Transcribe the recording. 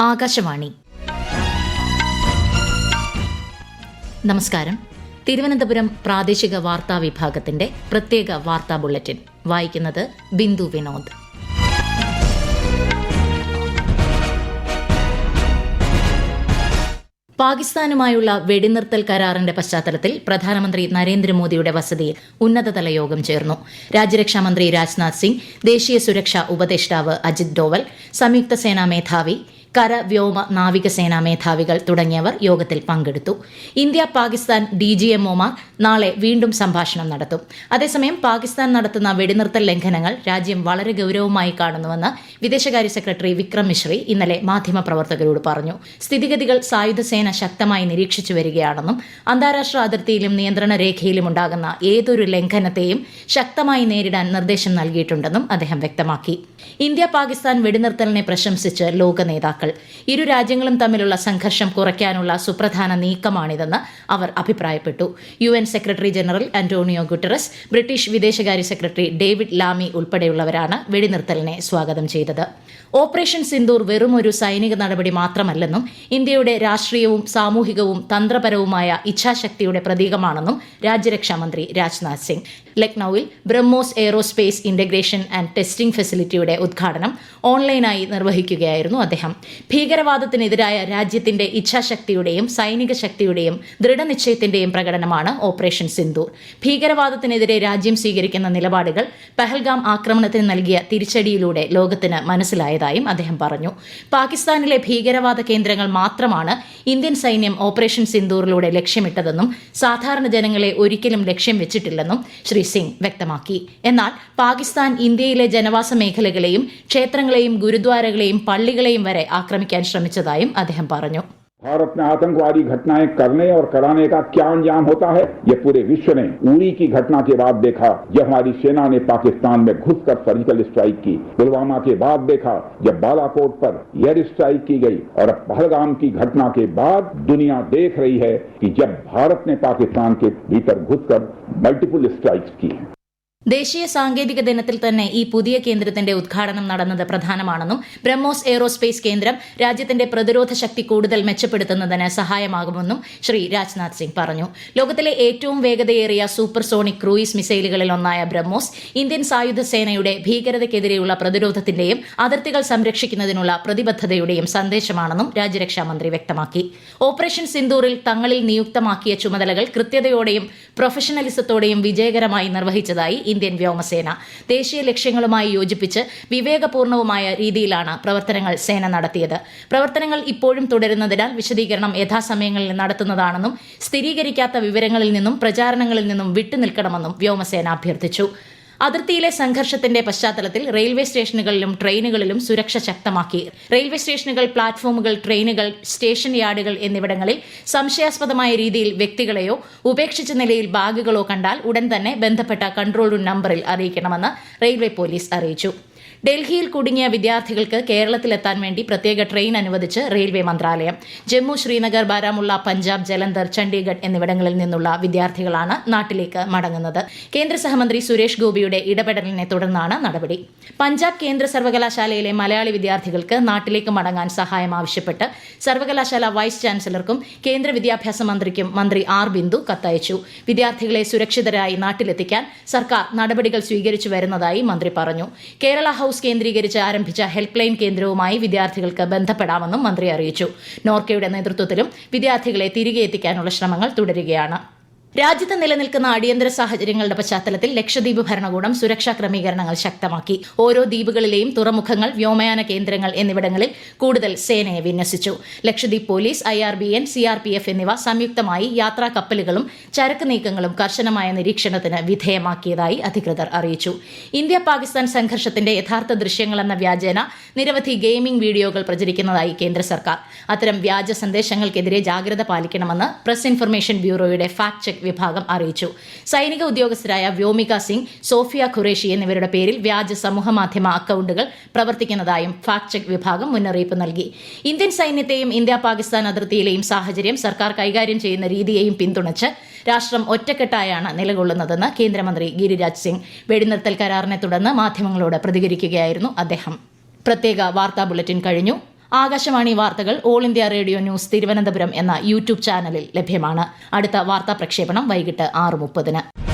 ആകാശവാണി. നമസ്കാരം. തിരുവനന്തപുരം പ്രാദേശിക വാർത്താ വിഭാഗത്തിന്റെ പ്രത്യേക വാർത്താ ബുള്ളറ്റിൻ വായിക്കുന്നത് ബിന്ദു വിനോദ്. പാകിസ്ഥാനുമായുള്ള വെടിനിർത്തൽ കരാറിന്റെ പശ്ചാത്തലത്തിൽ പ്രധാനമന്ത്രി നരേന്ദ്രമോദിയുടെ വസതിയിൽ ഉന്നതതല യോഗം ചേർന്നു. രാജ്യരക്ഷാമന്ത്രി രാജ്നാഥ് സിംഗ്, ദേശീയ സുരക്ഷാ ഉപദേഷ്ടാവ് അജിത് ഡോവൽ, സംയുക്ത സേനാ മേധാവി, കര, വ്യോമ, നാവികസേനാ മേധാവികൾ തുടങ്ങിയവർ യോഗത്തിൽ പങ്കെടുത്തു. ഇന്ത്യ പാകിസ്ഥാൻ DGMOമാർ നാളെ വീണ്ടും സംഭാഷണം നടത്തും. അതേസമയം പാകിസ്ഥാൻ നടത്തുന്ന വെടിനിർത്തൽ ലംഘനങ്ങൾ രാജ്യം വളരെ ഗൌരവമായി കാണുന്നുവെന്ന് വിദേശകാര്യ സെക്രട്ടറി വിക്രം മിശ്രി ഇന്നലെ മാധ്യമപ്രവർത്തകരോട് പറഞ്ഞു. സ്ഥിതിഗതികൾ സായുധസേന ശക്തമായി നിരീക്ഷിച്ചു വരികയാണെന്നും അന്താരാഷ്ട്ര അതിർത്തിയിലും നിയന്ത്രണ രേഖയിലും ഉണ്ടാകുന്ന ഏതൊരു ലംഘനത്തെയും ശക്തമായി നേരിടാൻ നിർദ്ദേശം നൽകിയിട്ടുണ്ടെന്നും അദ്ദേഹം വ്യക്തമാക്കി. ഇന്ത്യ പാകിസ്ഥാൻ വെടിനിർത്തലിനെ പ്രശംസിച്ച് ലോക നേതാക്കൾ ഇരു രാജ്യങ്ങളും തമ്മിലുള്ള സംഘർഷം കുറയ്ക്കാനുള്ള സുപ്രധാന നീക്കമാണിതെന്ന് അവർ അഭിപ്രായപ്പെട്ടു. UN secretary general Antonio Guterres, British വിദേശകാര്യ സെക്രട്ടറി ഡേവിഡ് ലാമി ഉൾപ്പെടെയുള്ളവരാണ് വെടിനിർത്തലിനെ സ്വാഗതം ചെയ്തത്. ഓപ്പറേഷൻ സിന്ദൂർ വെറുമൊരു സൈനിക നടപടി മാത്രമല്ലെന്നും ഇന്ത്യയുടെ രാഷ്ട്രീയവും സാമൂഹികവും തന്ത്രപരവുമായ ഇച്ഛാശക്തിയുടെ പ്രതീകമാണെന്നും രാജ്യരക്ഷാമന്ത്രി രാജ്നാഥ് സിംഗ്. ലക്നൌവിൽ BrahMos aerospace integration and testing ഫെസിലിറ്റിയുടെ ഉദ്ഘാടനം ഓൺലൈനായി നിർവഹിക്കുകയായിരുന്നു അദ്ദേഹം. ഭീകരവാദത്തിനെതിരായ രാജ്യത്തിന്റെ ഇച്ഛാശക്തിയുടെയും സൈനിക ശക്തിയുടെയും ദൃഢനിശ്ചയത്തിന്റെയും പ്രകടനമാണ് ഓപ്പറേഷൻ സിന്ദൂർ. ഭീകരവാദത്തിനെതിരെ രാജ്യം സ്വീകരിക്കുന്ന നിലപാടുകൾ പഹൽഗാം ആക്രമണത്തിന് നൽകിയ തിരിച്ചടിയിലൂടെ ലോകത്തിന് മനസ്സിലായതായും അദ്ദേഹം പറഞ്ഞു. പാകിസ്ഥാനിലെ ഭീകരവാദ കേന്ദ്രങ്ങൾ മാത്രമാണ് ഇന്ത്യൻ സൈന്യം ഓപ്പറേഷൻ സിന്ദൂറിലൂടെ ലക്ഷ്യമിട്ടതെന്നും സാധാരണ ജനങ്ങളെ ഒരിക്കലും ലക്ഷ്യം വെച്ചിട്ടില്ലെന്നും ശ്രീ സിംഗ് വ്യക്തമാക്കി. എന്നാൽ പാകിസ്ഥാൻ ഇന്ത്യയിലെ ജനവാസ മേഖലകളെയും ക്ഷേത്രങ്ങളെയും ഗുരുദ്വാരകളെയും പള്ളികളെയും വരെ ആക്രമിക്കാൻ ശ്രമിച്ചതായും അദ്ദേഹം പറഞ്ഞു. भारत में आतंकवादी घटनाएं करने और कराने का क्या अंजाम होता है, ये पूरे विश्व ने उरी की घटना के बाद देखा, जब हमारी सेना ने पाकिस्तान में घुसकर सर्जिकल स्ट्राइक की। पुलवामा के बाद देखा, जब बालाकोट पर एयर स्ट्राइक की गई। और अब पहलगाम की घटना के बाद दुनिया देख रही है कि जब भारत ने पाकिस्तान के भीतर घुसकर मल्टीपल स्ट्राइक्स की है. ദേശീയ സാങ്കേതിക ദിനത്തിൽ തന്നെ ഈ പുതിയ കേന്ദ്രത്തിന്റെ ഉദ്ഘാടനം നടന്നത് പ്രധാനമാണെന്നും ബ്രഹ്മോസ് എയ്റോസ്പേസ് കേന്ദ്രം രാജ്യത്തിന്റെ പ്രതിരോധ ശക്തി കൂടുതൽ മെച്ചപ്പെടുത്തുന്നതിന് സഹായമാകുമെന്നും ശ്രീ രാജ്നാഥ് സിംഗ് പറഞ്ഞു. ലോകത്തിലെ ഏറ്റവും വേഗതയേറിയ സൂപ്പർസോണിക് ക്രൂയിസ് മിസൈലുകളിൽ ഒന്നായ ബ്രഹ്മോസ് ഇന്ത്യൻ സായുധ സേനയുടെ ഭീകരതയ്ക്കെതിരെയുള്ള പ്രതിരോധത്തിന്റെയും അതിർത്തികൾ സംരക്ഷിക്കുന്നതിനുള്ള പ്രതിബദ്ധതയുടെയും സന്ദേശമാണെന്നും രാജ്യരക്ഷാമന്ത്രി വ്യക്തമാക്കി. ഓപ്പറേഷൻ സിന്ദൂറിൽ തങ്ങളിൽ നിയുക്തമാക്കിയ ചുമതലകൾ കൃത്യതയോടെയും പ്രൊഫഷണലിസത്തോടെയും വിജയകരമായി നിർവഹിച്ചതായി ഇന്ത്യൻ വ്യോമസേന. ദേശീയ ലക്ഷ്യങ്ങളുമായി യോജിപ്പിച്ച് വിവേകപൂർണവുമായ രീതിയിലാണ് പ്രവർത്തനങ്ങൾ സേന നടത്തിയത്. പ്രവർത്തനങ്ങൾ ഇപ്പോഴും തുടരുന്നതിനാൽ വിശദീകരണം യഥാസമയങ്ങളിൽ നടത്തുന്നതാണെന്നും സ്ഥിരീകരിക്കാത്ത വിവരങ്ങളിൽ നിന്നും പ്രചാരണങ്ങളിൽ നിന്നും വിട്ടുനിൽക്കണമെന്നും വ്യോമസേന അഭ്യർത്ഥിച്ചു. അതിർത്തിയിലെ സംഘർഷത്തിന്റെ പശ്ചാത്തലത്തിൽ റെയിൽവേ സ്റ്റേഷനുകളിലും ട്രെയിനുകളിലും സുരക്ഷ ശക്തമാക്കി. റെയിൽവേ സ്റ്റേഷനുകൾ, പ്ലാറ്റ്ഫോമുകൾ, ട്രെയിനുകൾ, സ്റ്റേഷൻ യാർഡുകൾ എന്നിവിടങ്ങളിൽ സംശയാസ്പദമായ രീതിയിൽ വ്യക്തികളെയോ ഉപേക്ഷിച്ച നിലയിൽ ബാഗുകളോ കണ്ടാൽ ഉടൻ തന്നെ ബന്ധപ്പെട്ട കൺട്രോൾ റൂം നമ്പറിൽ അറിയിക്കണമെന്ന് റെയിൽവേ പോലീസ് അറിയിച്ചു. ഡൽഹിയിൽ കുടുങ്ങിയ വിദ്യാർത്ഥികൾക്ക് കേരളത്തിലെത്താൻ വേണ്ടി പ്രത്യേക ട്രെയിൻ അനുവദിച്ച് റെയിൽവേ മന്ത്രാലയം. ജമ്മു, ശ്രീനഗർ, ബാരാമുള്ള, പഞ്ചാബ്, ജലന്ധർ, ചണ്ഡീഗഡ് എന്നിവിടങ്ങളിൽ നിന്നുള്ള വിദ്യാർത്ഥികളാണ് നാട്ടിലേക്ക് മടങ്ങുന്നത്. കേന്ദ്ര സഹമന്ത്രി സുരേഷ് ഗോപിയുടെ ഇടപെടലിനെ തുടർന്നാണ് നടപടി. പഞ്ചാബ് കേന്ദ്ര സർവകലാശാലയിലെ മലയാളി വിദ്യാർത്ഥികൾക്ക് നാട്ടിലേക്ക് മടങ്ങാൻ സഹായം ആവശ്യപ്പെട്ട് സർവകലാശാല വൈസ് ചാൻസലർക്കും കേന്ദ്ര വിദ്യാഭ്യാസ മന്ത്രിക്കും മന്ത്രി ആർ ബിന്ദു കത്തയച്ചു. വിദ്യാർത്ഥികളെ സുരക്ഷിതരായി നാട്ടിലെത്തിക്കാൻ സർക്കാർ നടപടികൾ സ്വീകരിച്ചു വരുന്നതായി മന്ത്രി പറഞ്ഞു. കേരള ഹൌസ് കേന്ദ്രീകരിച്ച് ആരംഭിച്ച ഹെൽപ്പ് ലൈൻ കേന്ദ്രവുമായി വിദ്യാർത്ഥികൾക്ക് ബന്ധപ്പെടാമെന്നും മന്ത്രി അറിയിച്ചു. നോർക്കയുടെ നേതൃത്വത്തിലും വിദ്യാർത്ഥികളെ തിരികെ എത്തിക്കാനുള്ള ശ്രമങ്ങൾ തുടരുകയാണ്. രാജ്യത്ത് നിലനിൽക്കുന്ന അടിയന്തര സാഹചര്യങ്ങളുടെ പശ്ചാത്തലത്തിൽ ലക്ഷദ്വീപ് ഭരണകൂടം സുരക്ഷാ ക്രമീകരണങ്ങൾ ശക്തമാക്കി. ഓരോ ദ്വീപുകളിലെയും തുറമുഖങ്ങൾ, വ്യോമയാന കേന്ദ്രങ്ങൾ എന്നിവിടങ്ങളിൽ കൂടുതൽ സേനയെ വിന്യസിച്ചു. ലക്ഷദ്വീപ് പോലീസ്, IRBN, CRPF എന്നിവ സംയുക്തമായി യാത്രാ കപ്പലുകളും ചരക്ക് നീക്കങ്ങളും കർശനമായ നിരീക്ഷണത്തിന് വിധേയമാക്കിയതായി അധികൃതർ അറിയിച്ചു. ഇന്ത്യ പാകിസ്ഥാൻ സംഘർഷത്തിന്റെ യഥാർത്ഥ ദൃശ്യങ്ങളെന്ന വ്യാജേന നിരവധി ഗെയിമിംഗ് വീഡിയോകൾ പ്രചരിക്കുന്നതായി കേന്ദ്ര സർക്കാർ. അത്തരം വ്യാജ സന്ദേശങ്ങൾക്കെതിരെ ജാഗ്രത പാലിക്കണമെന്ന് പ്രസ് ഇൻഫർമേഷൻ ബ്യൂറോയുടെ ഫാക്ട് ചെക്ക് വിഭാഗം അറിയിച്ചു. സൈനിക ഉദ്യോഗസ്ഥരായ വ്യോമിക സിംഗ്, സോഫിയ ഖുറേഷി എന്നിവരുടെ പേരിൽ വ്യാജ സമൂഹമാധ്യമ അക്കൌണ്ടുകൾ പ്രവർത്തിക്കുന്നതായും ഫാക്ട് ചെക്ക് വിഭാഗം മുന്നറിയിപ്പ് നൽകി. ഇന്ത്യൻ സൈന്യത്തെയും ഇന്ത്യ പാകിസ്ഥാൻ അതിർത്തിയിലെയും സാഹചര്യം സർക്കാർ കൈകാര്യം ചെയ്യുന്ന രീതിയെയും പിന്തുണച്ച് രാഷ്ട്രം ഒറ്റക്കെട്ടായാണ് നിലകൊള്ളുന്നതെന്ന് കേന്ദ്രമന്ത്രി ഗിരിരാജ് സിംഗ്. വെടിനിർത്തൽ കരാറിനെ തുടർന്ന് മാധ്യമങ്ങളോട് പ്രതികരിക്കുകയായിരുന്നു അദ്ദേഹം. പ്രത്യേക വാർത്താ ബുള്ളറ്റിൻ കഴിഞ്ഞു. ആകാശവാണി വാർത്തകൾ all India radio news Thiruvananthapuram എന്ന യൂട്യൂബ് ചാനലിൽ ലഭ്യമാണ്. അടുത്ത വാർത്താ പ്രക്ഷേപണം വൈകിട്ട് 6:30.